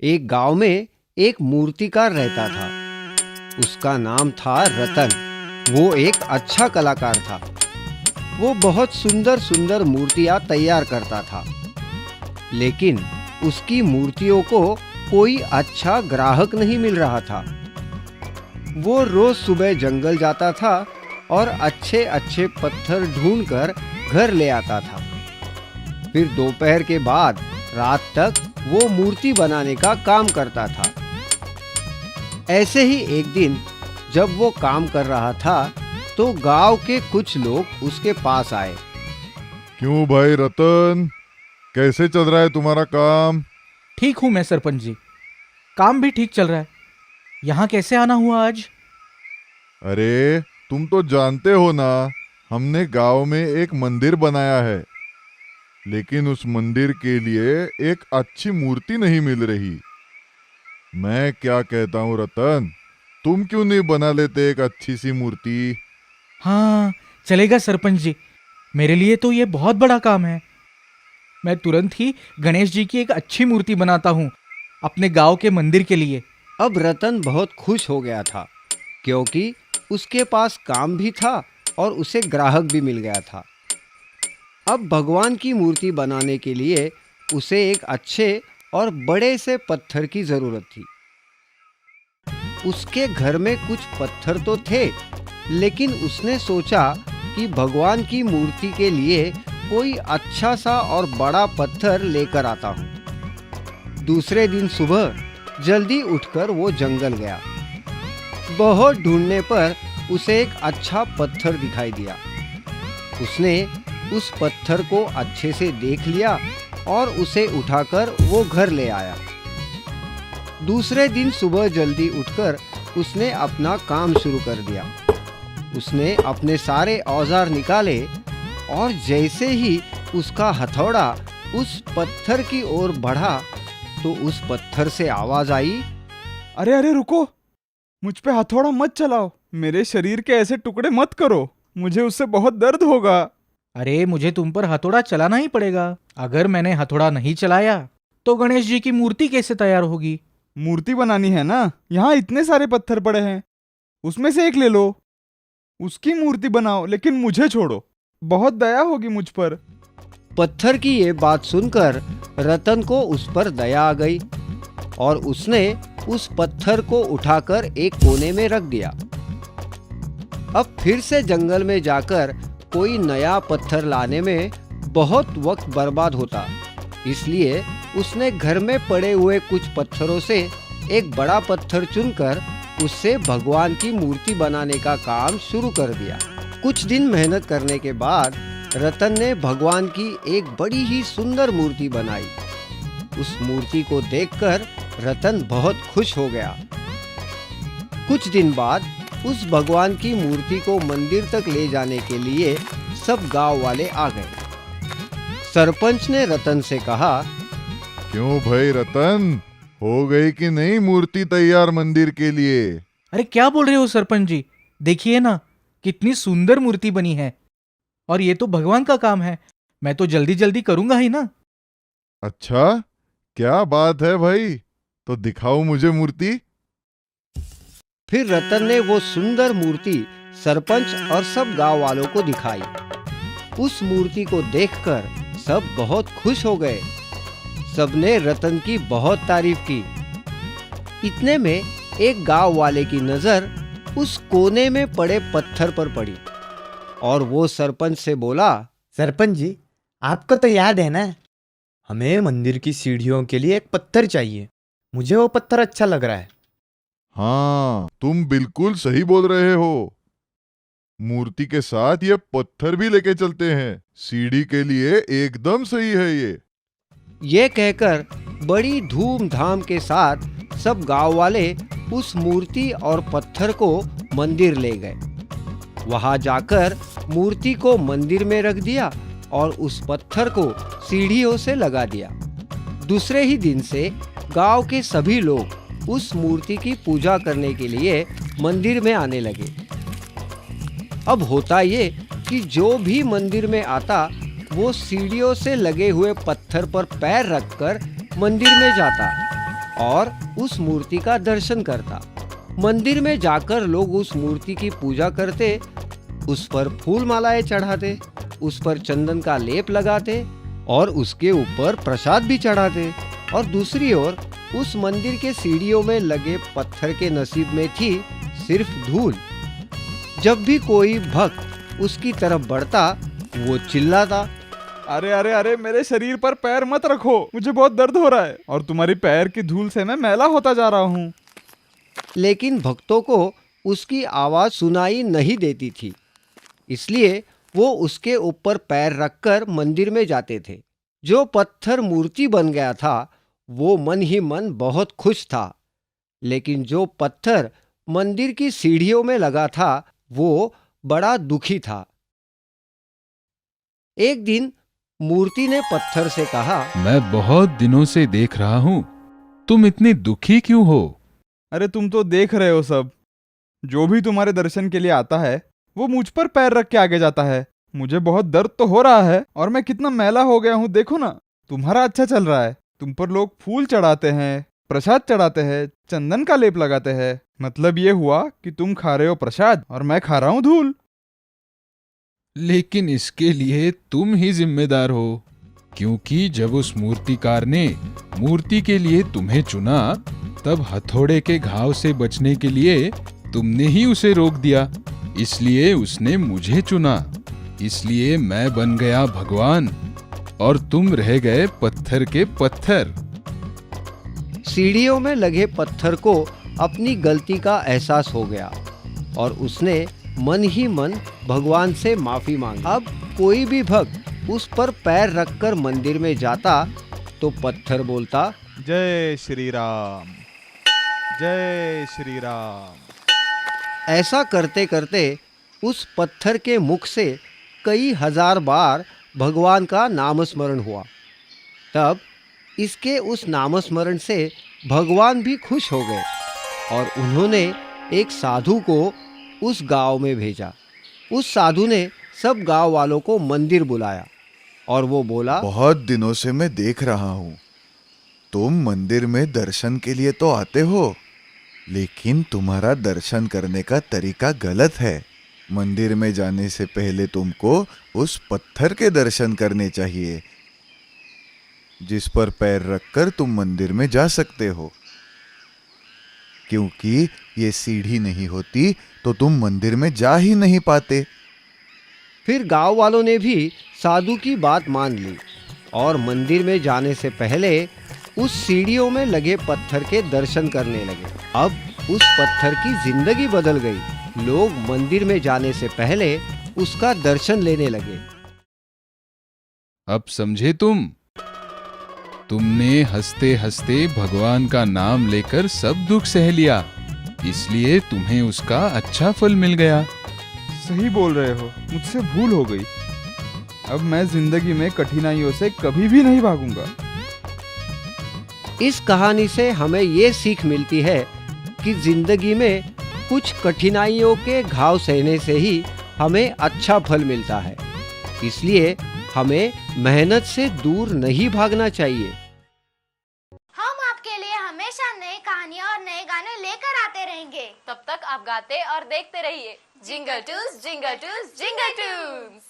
एक गांव में एक मूर्तिकार रहता था। उसका नाम था रतन। वो एक अच्छा कलाकार था। वो बहुत सुंदर सुंदर मूर्तियां तैयार करता था, लेकिन उसकी मूर्तियों को कोई अच्छा ग्राहक नहीं मिल रहा था। वो रोज सुबह जंगल जाता था और अच्छे अच्छे पत्थर ढूंढकर घर ले आता था। फिर दोपहर के बाद रात तक वो मूर्ति बनाने का काम करता था। ऐसे ही एक दिन जब वो काम कर रहा था तो गांव के कुछ लोग उसके पास आए। क्यों भाई रतन, कैसे चल रहा है तुम्हारा काम? ठीक हूँ मैं सरपंच जी, काम भी ठीक चल रहा है। यहाँ कैसे आना हुआ आज? अरे तुम तो जानते हो ना, हमने गांव में एक मंदिर बनाया है, लेकिन उस मंदिर के लिए एक अच्छी मूर्ति नहीं मिल रही। मैं क्या कहता हूँ रतन, तुम क्यों नहीं बना लेते एक अच्छी सी मूर्ति? हाँ चलेगा सरपंच जी, मेरे लिए तो ये बहुत बड़ा काम है। मैं तुरंत ही गणेश जी की एक अच्छी मूर्ति बनाता हूँ अपने गांव के मंदिर के लिए। अब रतन बहुत खुश हो गया था, क्योंकि उसके पास काम भी था और उसे ग्राहक भी मिल गया था। अब भगवान की मूर्ति बनाने के लिए उसे एक अच्छे और बड़े से पत्थर की जरूरत थी। उसके घर में कुछ पत्थर तो थे, लेकिन उसने सोचा कि भगवान की मूर्ति के लिए कोई अच्छा सा और बड़ा पत्थर लेकर आता हूँ। दूसरे दिन सुबह जल्दी उठकर वो जंगल गया। बहुत ढूंढने पर उसे एक अच्छा पत्थर दिखाई दिया। उसने उस पत्थर को अच्छे से देख लिया और उसे उठाकर वो घर ले आया। दूसरे दिन सुबह जल्दी उठकर उसने अपना काम शुरू कर दिया। उसने अपने सारे औजार निकाले और जैसे ही उसका हथौड़ा उस पत्थर की ओर बढ़ा तो उस पत्थर से आवाज आई, अरे अरे रुको, मुझ पे हथौड़ा मत चलाओ, मेरे शरीर के ऐसे टुकड़े मत करो, मुझे उससे बहुत दर्द होगा। अरे मुझे तुम पर हथौड़ा चलाना ही पड़ेगा। अगर मैंने हथौड़ा नहीं चलाया तो गणेश जी की मूर्ति कैसे तैयार होगी? मूर्ति बनानी है ना, यहाँ इतने सारे पत्थर पड़े हैं, उसमें से एक ले लो, उसकी मूर्ति बनाओ, लेकिन मुझे छोड़ो, बहुत दया होगी मुझ पर। पत्थर की ये बात सुनकर रतन को उस पर दया आ गई और उसने उस पत्थर को उठाकर एक कोने में रख दिया। अब फिर से जंगल में जाकर कोई नया पत्थर लाने में बहुत वक्त बर्बाद होता, इसलिए उसने घर में पड़े हुए कुछ पत्थरों से एक बड़ा पत्थर चुनकर उससे भगवान की मूर्ति बनाने का काम शुरू कर दिया। कुछ दिन मेहनत करने के बाद रतन ने भगवान की एक बड़ी ही सुंदर मूर्ति बनाई। उस मूर्ति को देखकर रतन बहुत खुश हो गया। कुछ दिन बाद उस भगवान की मूर्ति को मंदिर तक ले जाने के लिए सब गांव वाले आ गए। सरपंच ने रतन से कहा, क्यों भाई रतन, हो गई कि नहीं मूर्ति तैयार मंदिर के लिए? अरे क्या बोल रहे हो सरपंच जी, देखिए ना कितनी सुंदर मूर्ति बनी है, और ये तो भगवान का काम है, मैं तो जल्दी जल्दी करूंगा ही ना। अच्छा, क्या बात है भाई, तो दिखाओ मुझे मूर्ति। फिर रतन ने वो सुंदर मूर्ति सरपंच और सब गांव वालों को दिखाई। उस मूर्ति को देखकर सब बहुत खुश हो गए। सबने रतन की बहुत तारीफ की। इतने में एक गांव वाले की नजर उस कोने में पड़े पत्थर पर पड़ी और वो सरपंच से बोला, सरपंच जी, आपको तो याद है ना, हमें मंदिर की सीढ़ियों के लिए एक पत्थर चाहिए। मुझे वो पत्थर अच्छा लग रहा है। हाँ, तुम बिल्कुल सही बोल रहे हो। मूर्ति के साथ ये पत्थर भी लेके चलते हैं, सीढ़ी के लिए एकदम सही है ये कहकर बड़ी धूमधाम के साथ सब गांव वाले उस मूर्ति और पत्थर को मंदिर ले गए। वहां जाकर मूर्ति को मंदिर में रख दिया और उस पत्थर को सीढ़ियों से लगा दिया। दूसरे ही दिन से गांव के सभी लोग उस मूर्ति की पूजा करने के लिए मंदिर में आने लगे। अब होता ये कि जो भी मंदिर में आता वो सीढ़ियों से लगे हुए पत्थर पर पैर रखकर मंदिर में जाता और उस मूर्ति का दर्शन करता। मंदिर में जाकर लोग उस मूर्ति की पूजा करते, उस पर फूल मालाएं चढ़ाते, उस पर चंदन का लेप लगाते और उसके ऊपर प्रसाद भी चढ़ाते। और दूसरी ओर उस मंदिर के सीढ़ियों में लगे पत्थर के नसीब में थी सिर्फ धूल। जब भी कोई भक्त उसकी तरफ बढ़ता, वो चिल्लाता, अरे अरे अरे, मेरे शरीर पर पैर मत रखो, मुझे बहुत दर्द हो रहा है और तुम्हारी पैर की धूल से मैं मैला होता जा रहा हूँ। लेकिन भक्तों को उसकी आवाज सुनाई नहीं देती थी, इसलिए वो उसके ऊपर पैर रखकर मंदिर में जाते थे। जो पत्थर मूर्ति बन गया था वो मन ही मन बहुत खुश था, लेकिन जो पत्थर मंदिर की सीढ़ियों में लगा था वो बड़ा दुखी था। एक दिन मूर्ति ने पत्थर से कहा, मैं बहुत दिनों से देख रहा हूँ, तुम इतनी दुखी क्यों हो? अरे तुम तो देख रहे हो सब, जो भी तुम्हारे दर्शन के लिए आता है वो मुझ पर पैर रख के आगे जाता है। मुझे बहुत दर्द तो हो रहा है और मैं कितना मैला हो गया हूँ, देखो ना। तुम्हारा अच्छा चल रहा है, तुम पर लोग फूल चढ़ाते हैं, प्रसाद चढ़ाते हैं, चंदन का लेप लगाते हैं। मतलब ये हुआ कि तुम खा रहे हो प्रसाद और मैं खा रहा हूँ धूल। लेकिन इसके लिए तुम ही जिम्मेदार हो, क्योंकि जब उस मूर्तिकार ने मूर्ति के लिए तुम्हें चुना, तब हथौड़े के घाव से बचने के लिए तुमने ही उसे रोक दिया। इसलिए उसने मुझे चुना, इसलिए मैं बन गया भगवान और तुम रह गए पत्थर के पत्थर। सीढ़ियों में लगे पत्थर को अपनी गलती का एहसास हो गया और उसने मन ही मन भगवान से माफी मांगी। अब कोई भी भक्त उस पर पैर रखकर मंदिर में जाता तो पत्थर बोलता, जय श्री राम, जय श्री राम। ऐसा करते करते उस पत्थर के मुख से कई हजार बार भगवान का नामस्मरण हुआ। तब इसके उस नामस्मरण से भगवान भी खुश हो गए और उन्होंने एक साधु को उस गांव में भेजा। उस साधु ने सब गांव वालों को मंदिर बुलाया और वो बोला, बहुत दिनों से मैं देख रहा हूँ, तुम मंदिर में दर्शन के लिए तो आते हो, लेकिन तुम्हारा दर्शन करने का तरीका गलत है। मंदिर में जाने से पहले तुमको उस पत्थर के दर्शन करने चाहिए जिस पर पैर रखकर तुम मंदिर में जा सकते हो, क्योंकि ये सीढ़ी नहीं होती तो तुम मंदिर में जा ही नहीं पाते। फिर गांव वालों ने भी साधु की बात मान ली और मंदिर में जाने से पहले उस सीढ़ियों में लगे पत्थर के दर्शन करने लगे। अब उस पत्थर की जिंदगी बदल गई। लोग मंदिर में जाने से पहले उसका दर्शन लेने लगे। अब समझे तुमने हंसते हंसते भगवान का नाम लेकर सब दुख सह लिया, इसलिए तुम्हें उसका अच्छा फल मिल गया। सही बोल रहे हो, मुझसे भूल हो गई। अब मैं जिंदगी में कठिनाइयों से कभी भी नहीं भागूंगा। इस कहानी से हमें ये सीख मिलती है कि जिंदगी में कुछ कठिनाइयों के घाव सहने से ही हमें अच्छा फल मिलता है। इसलिए हमें मेहनत से दूर नहीं भागना चाहिए। हम आपके लिए हमेशा नई कहानियाँ और नए गाने लेकर आते रहेंगे। तब तक आप गाते और देखते रहिए जिंगल टूस जिंगल टूस जिंगल टूस।